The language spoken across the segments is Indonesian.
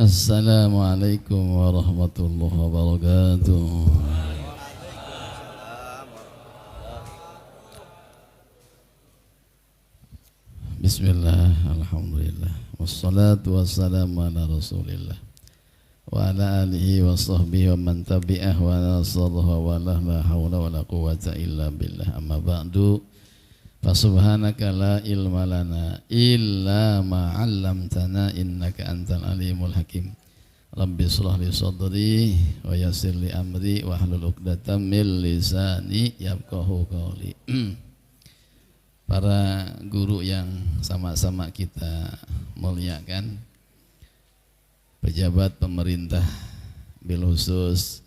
Assalamualaikum warahmatullahi wabarakatuh. Bismillah, alhamdulillah, wassalatu wassalamu ala rasulillah wa ala alihi wa sahbihi wa man tabi'ah wa nasarha wa la hawla wa la quwwata illa billah. Amma ba'du, fa subhanaka la ilma lana illa ma 'allamtana innaka antal alimul hakim. Rabbi shrah li sadri wa yassir li amri wa hlul 'uqdatam min lisani yafqahu qawli. Para guru yang sama-sama kita muliakan, pejabat pemerintah, bil khusus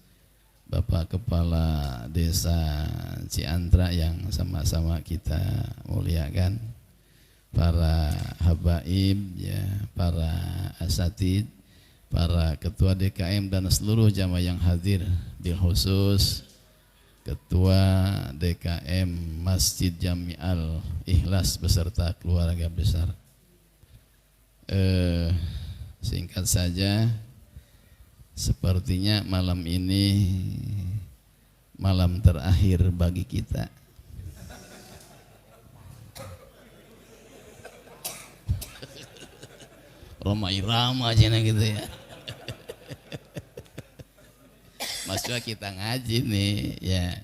Bapak Kepala Desa Ciantra yang sama-sama kita muliakan, para habaib, ya, para asatid, para ketua DKM dan seluruh jamaah yang hadir, bil khusus Ketua DKM Masjid Jami'al Ikhlas beserta keluarga besar. Singkat saja, sepertinya malam ini malam terakhir bagi kita. Roma Irama aja gitu ya. Maksudnya kita ngaji nih ya,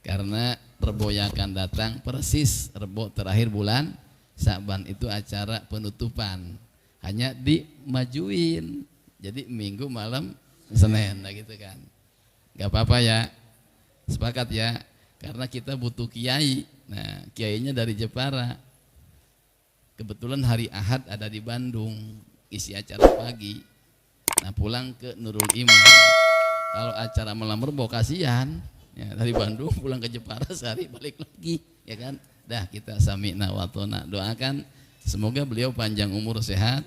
karena Rebo yang akan datang persis Rebo terakhir bulan Sa'ban itu acara penutupan, hanya dimajuin jadi minggu malam Senin, nah gitu kan. Gak apa-apa ya, sepakat ya, karena kita butuh kiai. Nah kiainya dari Jepara, kebetulan hari Ahad ada di Bandung isi acara pagi, nah pulang ke Nurul Iman. Kalau acara malam Rebo kasihan ya, dari Bandung pulang ke Jepara sehari balik lagi ya kan. Dah kita sami'na wa ta'na, doakan semoga beliau panjang umur sehat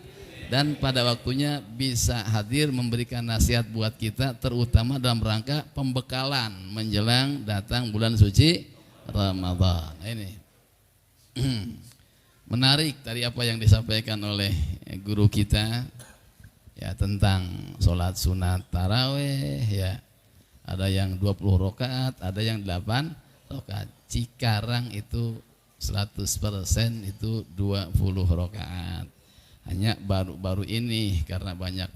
dan pada waktunya bisa hadir memberikan nasihat buat kita, terutama dalam rangka pembekalan menjelang datang bulan suci Ramadan. Nah, ini menarik tadi apa yang disampaikan oleh guru kita ya, tentang sholat sunat taraweh ya, ada yang 20 rakaat, ada yang 8 rakaat. Cikarang itu 100% itu 20 rakaat. Hanya baru-baru ini karena banyak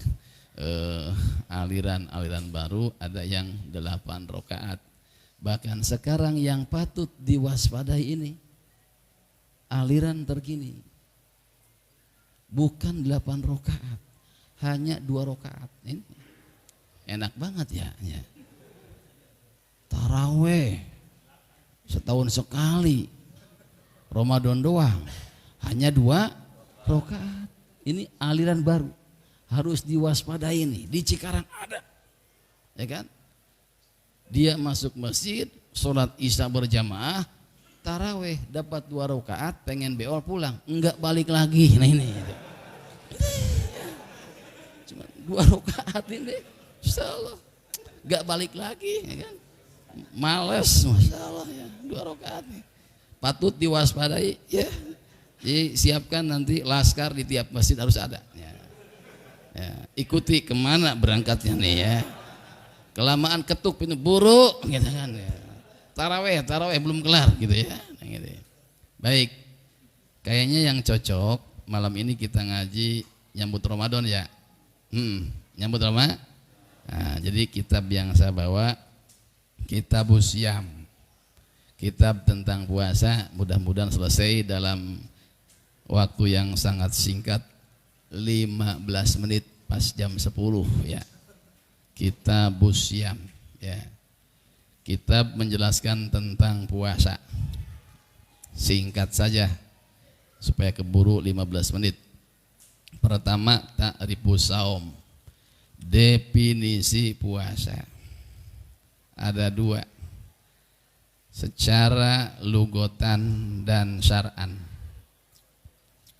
aliran-aliran baru, ada yang 8 rakaat. Bahkan sekarang yang patut diwaspadai ini aliran terkini, bukan 8 rakaat, hanya 2 rakaat. Ini enak banget ya, ya. Taraweh setahun sekali, Ramadan doang, hanya 2 rakaat. Ini aliran baru, harus diwaspadai nih. Di Cikarang ada, ya kan? Dia masuk masjid, sholat isya berjamaah, taraweh dapat 2 rakaat, pengen beol pulang, enggak balik lagi. Nah ini. Cuma 2 rakaat ini, Masya Allah, gak balik lagi ya kan? Males, Masya Allah ya, 2 rakaat nih. Patut diwaspadai ya. Jadi siapkan nanti laskar di tiap masjid harus ada ya. Ya, ikuti kemana berangkatnya nih ya. Kelamaan ketuk pintu buruk gitu kan ya. Taraweh belum kelar gitu ya. Nah, gitu. Baik, kayaknya yang cocok malam ini kita ngaji nyambut Ramadan ya. Nyambut Ramadan. Nah, jadi kitab yang saya bawa Kitabus Syam, kitab tentang puasa, mudah-mudahan selesai dalam waktu yang sangat singkat, 15 menit pas jam 10 ya. Kitabus Syam ya. Kitab menjelaskan tentang puasa. Singkat saja supaya keburu 15 menit. Pertama, ta'rifus shaum, definisi puasa. Ada 2, secara lugotan dan syar'an,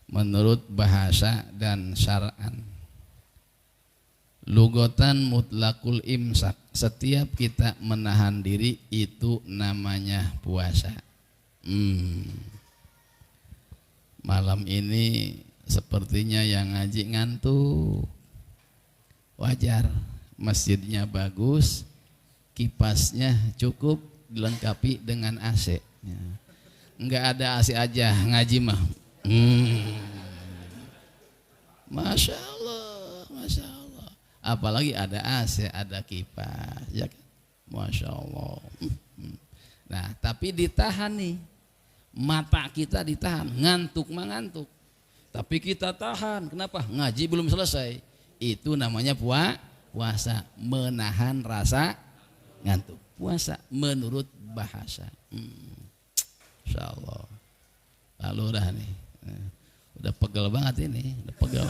menurut bahasa dan syar'an. Lugotan mutlakul imsak, setiap kita menahan diri itu namanya puasa. Malam ini sepertinya yang ngaji ngantuk. wajar. Masjidnya bagus, kipasnya cukup, dilengkapi dengan AC. Ya. Enggak ada AC aja ngaji mah. Masya Allah, Masya Allah. Apalagi ada AC, ada kipas, ya kan? Masya Allah. Nah, tapi ditahan nih, mata kita ditahan, ngantuk mah ngantuk. Tapi kita tahan, kenapa? Ngaji belum selesai. Itu namanya puasa, menahan rasa ngantuk. Puasa menurut bahasa. Insya Allah. Lalu dah nih, udah pegel banget ini, udah pegel,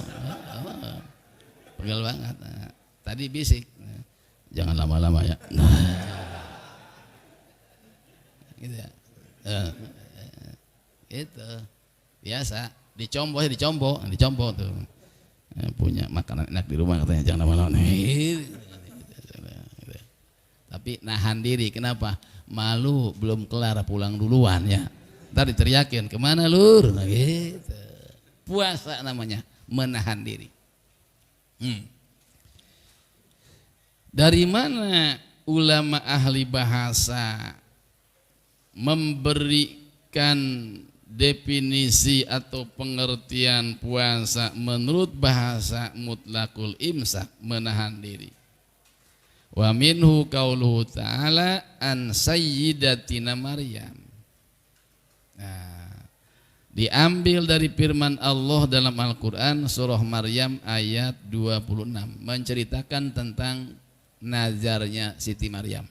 pegel banget. Nah, tadi bisik, jangan lama-lama ya. Gitu ya. Itu biasa, dicombo tuh. Punya makanan enak di rumah katanya, jangan lama-lama. Tapi nahan diri, kenapa? Malu belum kelar, pulang duluan ya. Ntar diteriakin, kemana lur? Nah, gitu. Puasa namanya, menahan diri. Dari mana ulama ahli bahasa memberikan definisi atau pengertian puasa menurut bahasa mutlaqul imsak, menahan diri? Wa minhu qauluhu ta'ala an sayyidatina Maryam. Nah, diambil dari firman Allah dalam Al-Quran surah Maryam ayat 26, menceritakan tentang nazarnya Siti Maryam.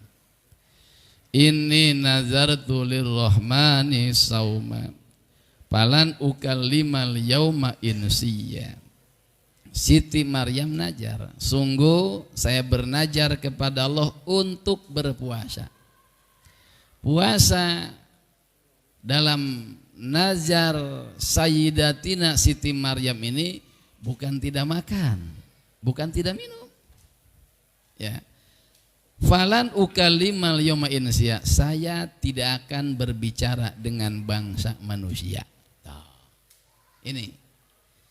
Inni nazartu lirrahmani sauma falan ukallimal yauma insiya. Siti Maryam najar, sungguh saya bernajar kepada Allah untuk berpuasa. Puasa dalam nazar Sayyidatina Siti Maryam ini bukan tidak makan, bukan tidak minum. Ya. Falan ukalimal yawma insiya, saya tidak akan berbicara dengan bangsa manusia. Ini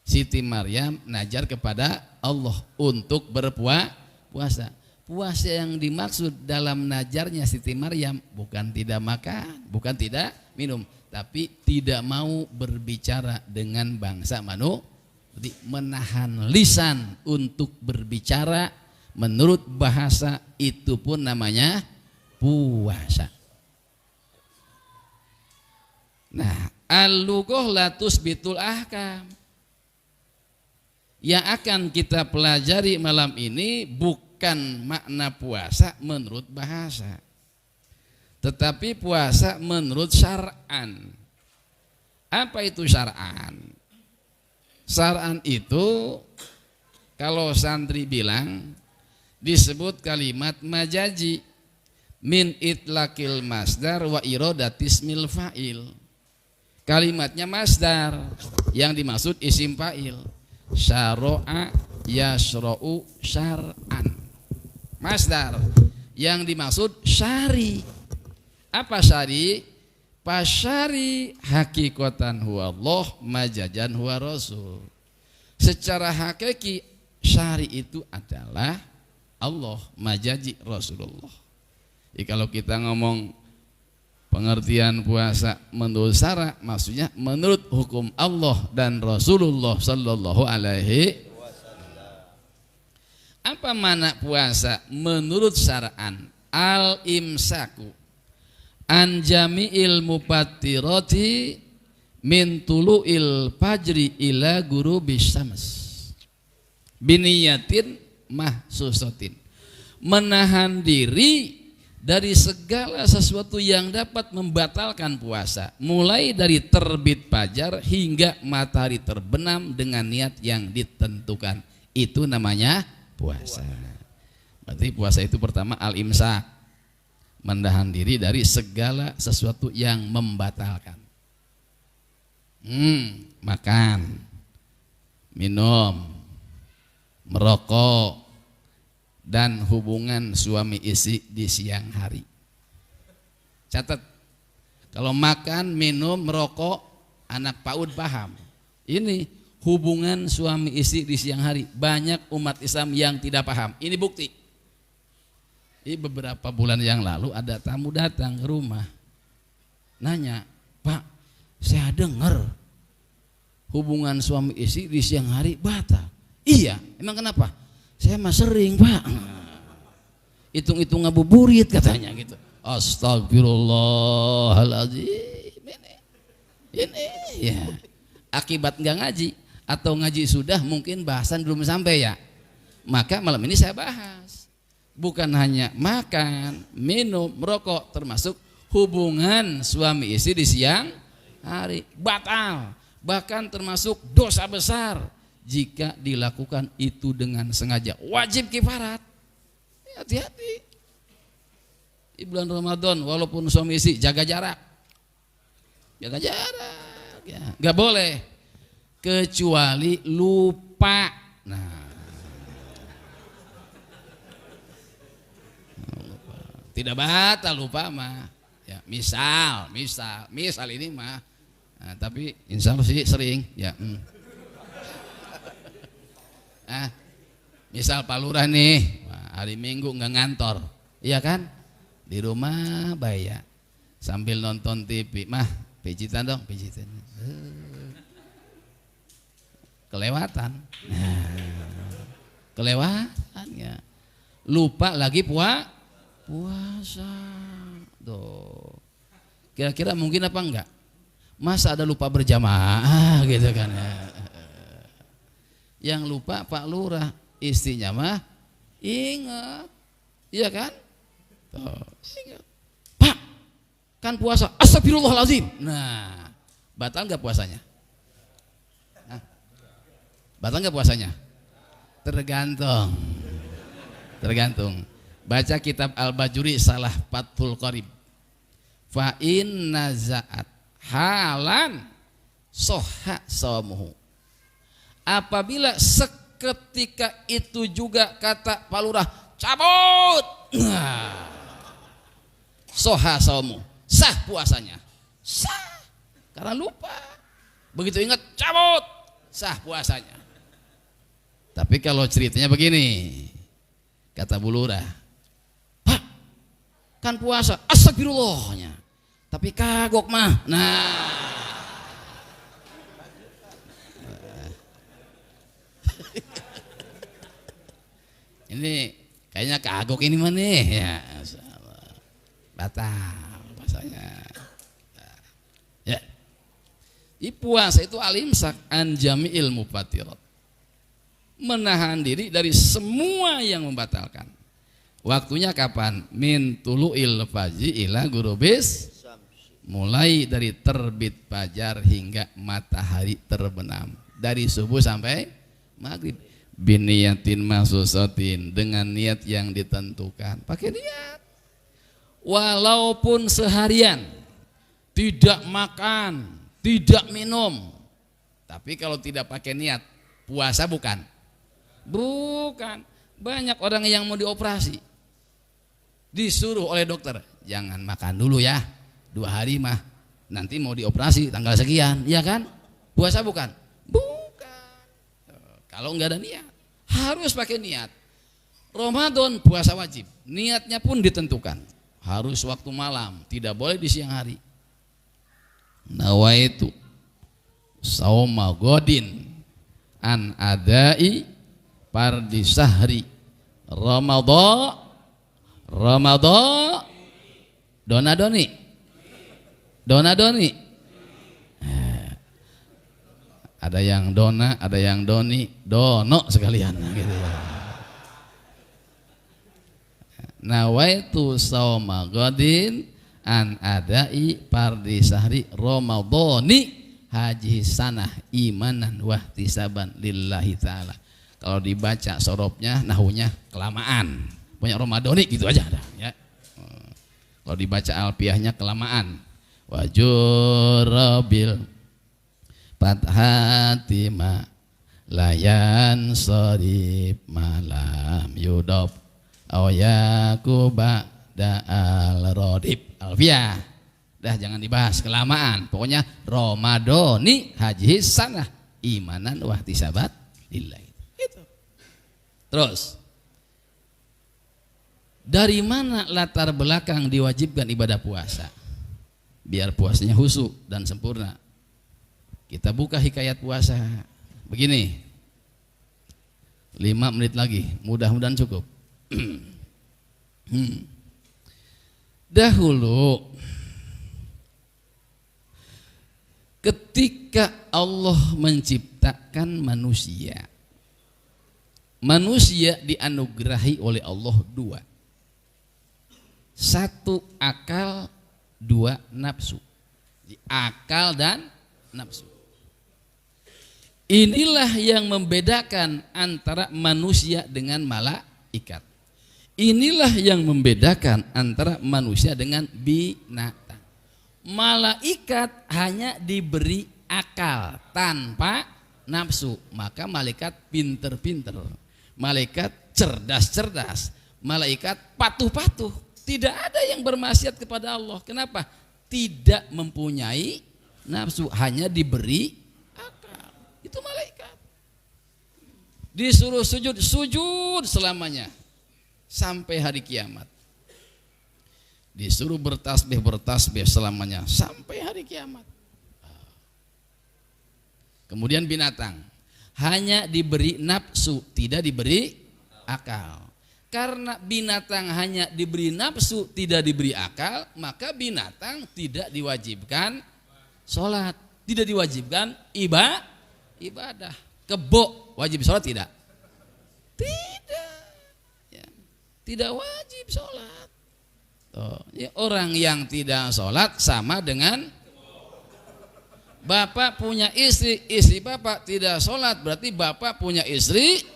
Siti Maryam najar kepada Allah untuk berpuasa. Puasa yang dimaksud dalam najarnya Siti Maryam bukan tidak makan, bukan tidak minum, tapi tidak mau berbicara dengan bangsa manusia. Jadi menahan lisan untuk berbicara menurut bahasa itu pun namanya puasa. Nah, al-lughah la tusbitul ahkam. Yang akan kita pelajari malam ini bukan makna puasa menurut bahasa, tetapi puasa menurut syar'an. Apa itu syar'an? Syar'an itu kalau santri bilang disebut kalimat majazi min itlaqil masdar wa iradatis mil fa'il. Kalimatnya masdar, yang dimaksud isim fa'il. Syara'a yasra'u syar'an. Masdar, yang dimaksud syari. Apa syari? Pasyari hakikatan huwa Allah, majajan huwa Rasul. Secara hakiki syari itu adalah Allah, majaji Rasulullah. Jadi kalau kita ngomong pengertian puasa menurut syara, maksudnya menurut hukum Allah dan Rasulullah sallallahu alaihi wasallam. Apa makna puasa menurut syara'an? Al-imsaku an jami'il mufattirati min tulu'il fajri ila ghurubis syams biniyatin mahsusatin. Menahan diri dari segala sesuatu yang dapat membatalkan puasa, mulai dari terbit fajar hingga matahari terbenam dengan niat yang ditentukan. Itu namanya puasa. Berarti puasa itu pertama al-imsak, menahan diri dari segala sesuatu yang membatalkan. Makan, minum, merokok, dan hubungan suami istri di siang hari. Catat, kalau makan, minum, merokok, anak PAUD paham. Ini hubungan suami istri di siang hari. Banyak umat Islam yang tidak paham. Ini bukti. Ini beberapa bulan yang lalu ada tamu datang ke rumah, nanya, Pak, saya dengar hubungan suami istri di siang hari batal. Iya, emang kenapa? Saya mah sering, Pak. Hitung-hitung ngabuburit katanya gitu. Astagfirullahaladzim. Ini ya. Akibat nggak ngaji atau ngaji sudah mungkin bahasan belum sampai ya. Maka malam ini saya bahas. Bukan hanya makan, minum, merokok, termasuk hubungan suami istri di siang hari batal. Bahkan termasuk dosa besar jika dilakukan itu dengan sengaja. Wajib kifarat. Hati-hati. Di bulan Ramadan walaupun suami istri jaga jarak. Jaga jarak ya. Gak boleh kecuali lupa. Nah, tidak batal lupa mah. Ya, misal ini mah. Nah, tapi insya Allah sih sering ya. Misal Pak Lurah nih hari Minggu nggak ngantor, iya kan? Di rumah bayar sambil nonton TV, mah pijitan dong, pijitan. Kelewatan, kelewatan ya. Lupa lagi puasa. Tuh. Kira-kira mungkin apa enggak? Masa ada lupa berjamaah gitu kan ya. Yang lupa Pak Lurah, istrinya mah ingat. Iya kan? Tuh, ingat. Pak, kan puasa. Astagfirullahaladzim. Nah, batal enggak puasanya? Hah? Batal enggak puasanya? Tergantung. Baca kitab Al-Bajuri Salah Fathul Qarib. Fa inna za'at halan soha saumuhu. Apabila seketika itu juga kata Pak Lurah cabut, soha saumu, sah puasanya, sah karena lupa. Begitu ingat cabut, sah puasanya. Tapi kalau ceritanya begini, kata Bu Lurah, Pak, kan puasa, astagfirullahnya, tapi kagok mah. Nah, ini kayaknya kagok ini mana ya, batal puasanya. Ya, di puasa itu alimsak an jami'il mufatirat, menahan diri dari semua yang membatalkan. Waktunya kapan? Min tulu'il fajri ila gurubis, mulai dari terbit fajar hingga matahari terbenam, dari subuh sampai maghrib. Biniyatin mahsusatin, dengan niat yang ditentukan. Pakai niat. Walaupun seharian tidak makan, tidak minum, tapi kalau tidak pakai niat, puasa bukan? Bukan. Banyak orang yang mau dioperasi, disuruh oleh dokter, jangan makan dulu ya, 2 hari mah, nanti mau dioperasi tanggal sekian, ya kan? Puasa bukan? Bukan. Kalau enggak ada niat, harus pakai niat. Ramadan puasa wajib, niatnya pun ditentukan, harus waktu malam, tidak boleh di siang hari. Nawaitu sauma godin an adai pardi sahri Ramadan donadoni ada yang dona, ada yang doni, dono sekalian gitu ya. Nawaitu sauma godin an adai pardi sahri Ramadhani haji sanah imanan wahtisaban lillahi ta'ala. Kalau dibaca sorobnya, nahunya kelamaan, banyak Ramadhani gitu aja ada ya. Kalau dibaca alfiahnya kelamaan. Wajurabil fathatima layan sorib malam yudob awyakuba da'al rodib. Alfiah dah jangan dibahas kelamaan, pokoknya Ramadhani haji sanah imanan wahtisabat lillah. Itu. Terus dari mana latar belakang diwajibkan ibadah puasa? Biar puasanya khusyuk dan sempurna. Kita buka hikayat puasa. Begini. 5 menit lagi, mudah-mudahan cukup. Dahulu ketika Allah menciptakan manusia, manusia dianugerahi oleh Allah 2. 1 akal, 2 nafsu. Akal dan nafsu. Inilah yang membedakan antara manusia dengan malaikat. Inilah yang membedakan antara manusia dengan binatang. Malaikat hanya diberi akal tanpa nafsu, maka malaikat pinter-pinter, malaikat cerdas-cerdas, malaikat patuh-patuh. Tidak ada yang bermaksiat kepada Allah. Kenapa? Tidak mempunyai nafsu, hanya diberi akal. Itu malaikat. Disuruh sujud, sujud selamanya sampai hari kiamat. Disuruh bertasbih, bertasbih selamanya sampai hari kiamat. Kemudian binatang hanya diberi nafsu, tidak diberi akal. Karena binatang hanya diberi nafsu, tidak diberi akal, maka binatang tidak diwajibkan sholat, tidak diwajibkan ibadah. Kebo wajib sholat tidak? Tidak, ya, tidak wajib sholat. Ya, orang yang tidak sholat sama dengan bapak punya istri, istri bapak tidak sholat, berarti bapak punya istri.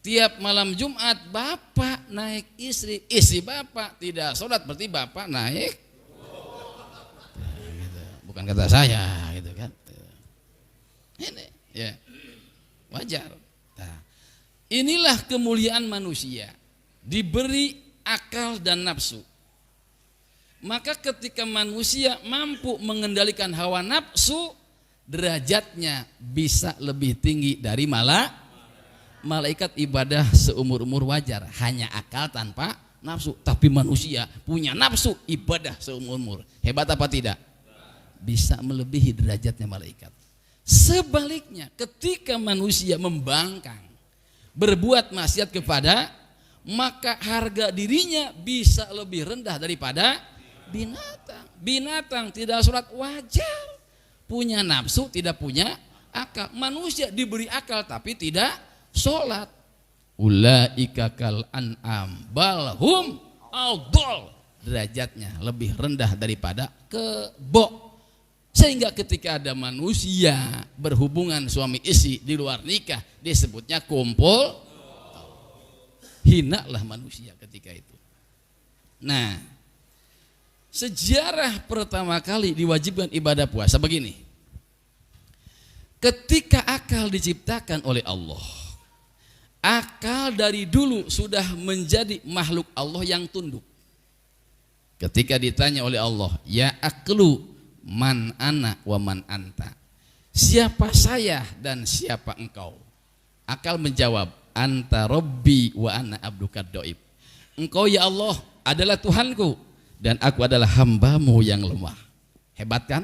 Tiap malam Jumat bapak naik istri, istri bapak tidak sholat, berarti bapak naik. Bukan kata saya, gitu kan? Ini, ya, wajar. Nah, inilah kemuliaan manusia, diberi akal dan nafsu. Maka ketika manusia mampu mengendalikan hawa nafsu, derajatnya bisa lebih tinggi dari malaikat. Ibadah seumur-umur wajar, hanya akal tanpa nafsu. Tapi manusia punya nafsu, ibadah seumur-umur. Hebat apa tidak? Bisa melebihi derajatnya malaikat. Sebaliknya, ketika manusia membangkang, berbuat maksiat kepada, maka harga dirinya bisa lebih rendah daripada binatang. Binatang tidak sholat wajar, punya nafsu, tidak punya akal. Manusia diberi akal tapi tidak sholat. Ulaika kal an'am balhum adall, derajatnya lebih rendah daripada kebo. Sehingga ketika ada manusia berhubungan suami istri di luar nikah, disebutnya kumpul. Hinalah manusia ketika itu. Nah, sejarah pertama kali diwajibkan ibadah puasa begini. Ketika akal diciptakan oleh Allah, akal dari dulu sudah menjadi makhluk Allah yang tunduk. Ketika ditanya oleh Allah, ya aklu man ana wa man anta, siapa saya dan siapa engkau? Akal menjawab, anta rabbi wa ana abduka doib. Engkau ya Allah adalah Tuhanku dan aku adalah hambamu yang lemah. Hebat kan?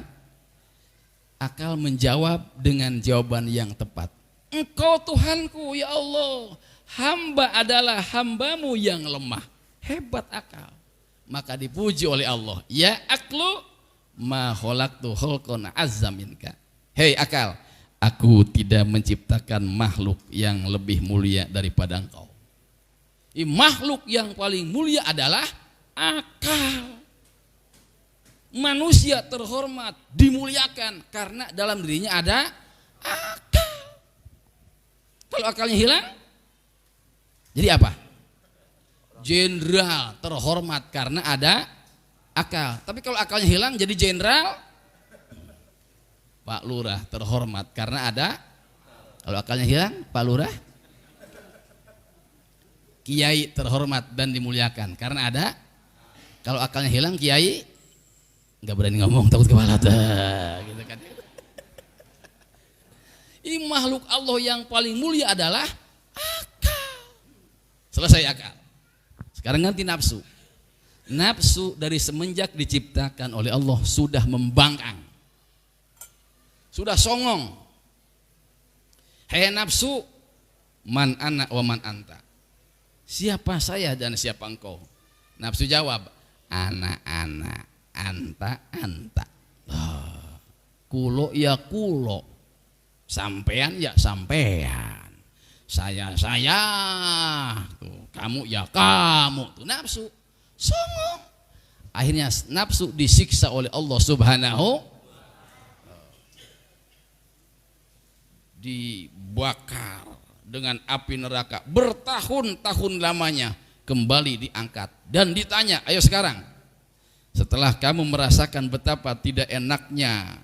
Akal menjawab dengan jawaban yang tepat. Engkau Tuhanku ya Allah, hamba adalah hambamu yang lemah. Hebat akal. Maka dipuji oleh Allah, ya aklu ma khalaqtu khalqan azza minka. Hei akal, aku tidak menciptakan makhluk yang lebih mulia daripada engkau. Makhluk yang paling mulia adalah akal. Manusia terhormat, dimuliakan karena dalam dirinya ada akal. Kalau akalnya hilang, jadi apa? Jenderal terhormat karena ada akal. Tapi kalau akalnya hilang jadi jenderal, Pak Lurah terhormat karena ada. Kalau akalnya hilang, Pak Lurah. Kiai terhormat dan dimuliakan karena ada. Kalau akalnya hilang, kiai nggak berani ngomong, takut kepala gitu kan. Makhluk Allah yang paling mulia adalah akal. Selesai akal. Sekarang ganti nafsu. Nafsu dari semenjak diciptakan oleh Allah sudah membangkang, sudah songong. Hai nafsu, man ana wa man anta. Siapa saya dan siapa engkau? Nafsu jawab, ana, anta. Kulo ya kulo, sampean ya sampean, saya, tuh, kamu ya kamu. Tuh nafsu songong. Akhirnya nafsu disiksa oleh Allah Subhanahu, dibakar dengan api neraka bertahun-tahun lamanya, kembali diangkat dan ditanya, ayo sekarang setelah kamu merasakan betapa tidak enaknya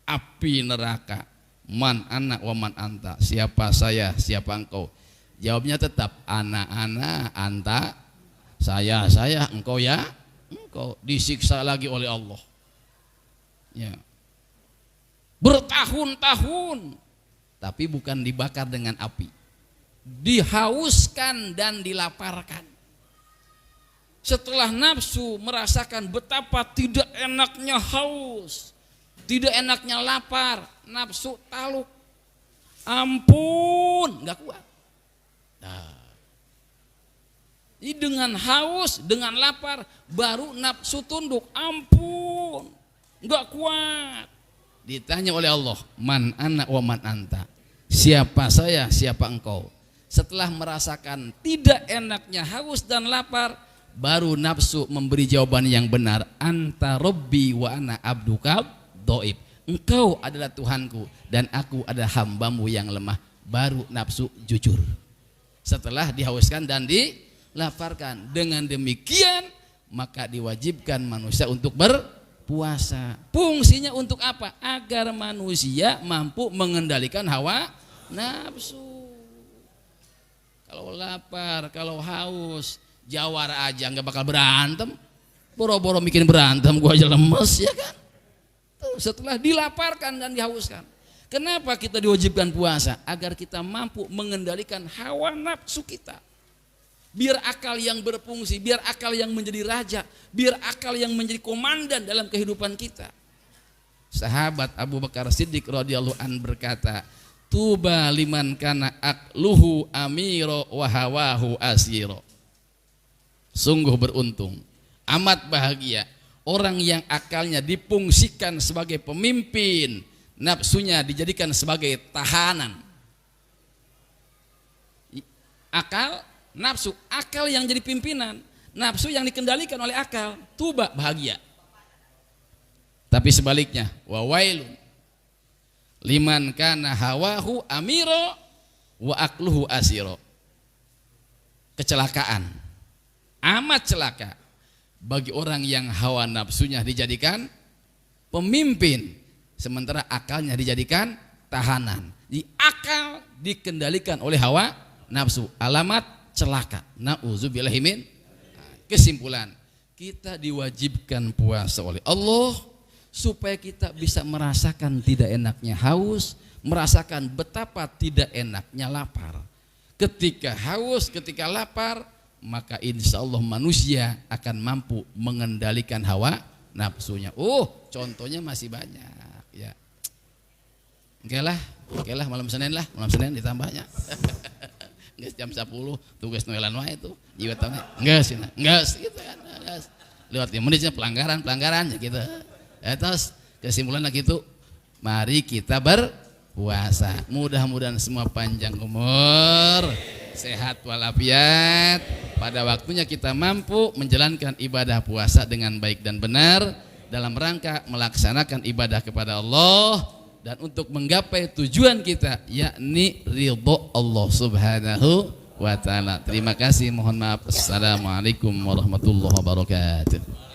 api neraka, man ana wa man anta, siapa saya, siapa engkau? Jawabnya tetap ana, anta, saya, engkau ya engkau. Disiksa lagi oleh Allah ya, bertahun-tahun, tapi bukan dibakar dengan api, dihauskan dan dilaparkan. Setelah nafsu merasakan betapa tidak enaknya haus, tidak enaknya lapar, nafsu taluk, ampun, nggak kuat. Nah, dengan haus, dengan lapar, baru nafsu tunduk, ampun, nggak kuat. Ditanya oleh Allah, man ana wa man anta, siapa saya, siapa engkau? Setelah merasakan tidak enaknya haus dan lapar, baru nafsu memberi jawaban yang benar, anta rabbi wa ana abduka dhaif, engkau adalah Tuhanku dan aku adalah hambamu yang lemah. Baru nafsu jujur setelah dihauskan dan dilaparkan. Dengan demikian maka diwajibkan manusia untuk berpuasa. Fungsinya untuk apa? Agar manusia mampu mengendalikan hawa nafsu. Kalau lapar, kalau haus, jawara aja nggak bakal berantem. Boro-boro bikin berantem, gua aja lemes ya kan. Tuh, setelah dilaparkan dan dihauskan. Kenapa kita diwajibkan puasa? Agar kita mampu mengendalikan hawa nafsu kita. Biar akal yang berfungsi, biar akal yang menjadi raja, biar akal yang menjadi komandan dalam kehidupan kita. Sahabat Abu Bakar Siddiq radhiyallahu an berkata, tuba liman kana akluhu amiro wa hawahu asiro. Sungguh beruntung, amat bahagia orang yang akalnya difungsikan sebagai pemimpin, nafsunya dijadikan sebagai tahanan. Akal, nafsu, akal yang jadi pimpinan, nafsu yang dikendalikan oleh akal, tuba, bahagia. Tapi sebaliknya, wa wailun liman kana hawahu amiro wa akluhu asiro. Kecelakaan, amat celaka bagi orang yang hawa nafsunya dijadikan pemimpin, sementara akalnya dijadikan tahanan. Di akal dikendalikan oleh hawa nafsu, alamat celaka. Nauzubillahi min. Kesimpulan, kita diwajibkan puasa oleh Allah supaya kita bisa merasakan tidak enaknya haus, merasakan betapa tidak enaknya lapar. Ketika haus, ketika lapar, maka insya Allah manusia akan mampu mengendalikan hawa nafsunya. Contohnya masih banyak ya. Oke lah malam Senin ditambahnya. Nggak jam 10 tugas noelan wae itu. Jiwa tahunnya enggak sih gitu kan. Lewat 5 menitnya pelanggaran ya gitu. Terus kesimpulannya gitu, mari kita berpuasa. Mudah-mudahan semua panjang umur, sehat walafiat. Pada waktunya kita mampu menjalankan ibadah puasa dengan baik dan benar dalam rangka melaksanakan ibadah kepada Allah dan untuk menggapai tujuan kita, yakni ridho Allah Subhanahu wa ta'ala. Terima kasih, mohon maaf. Assalamualaikum warahmatullahi wabarakatuh.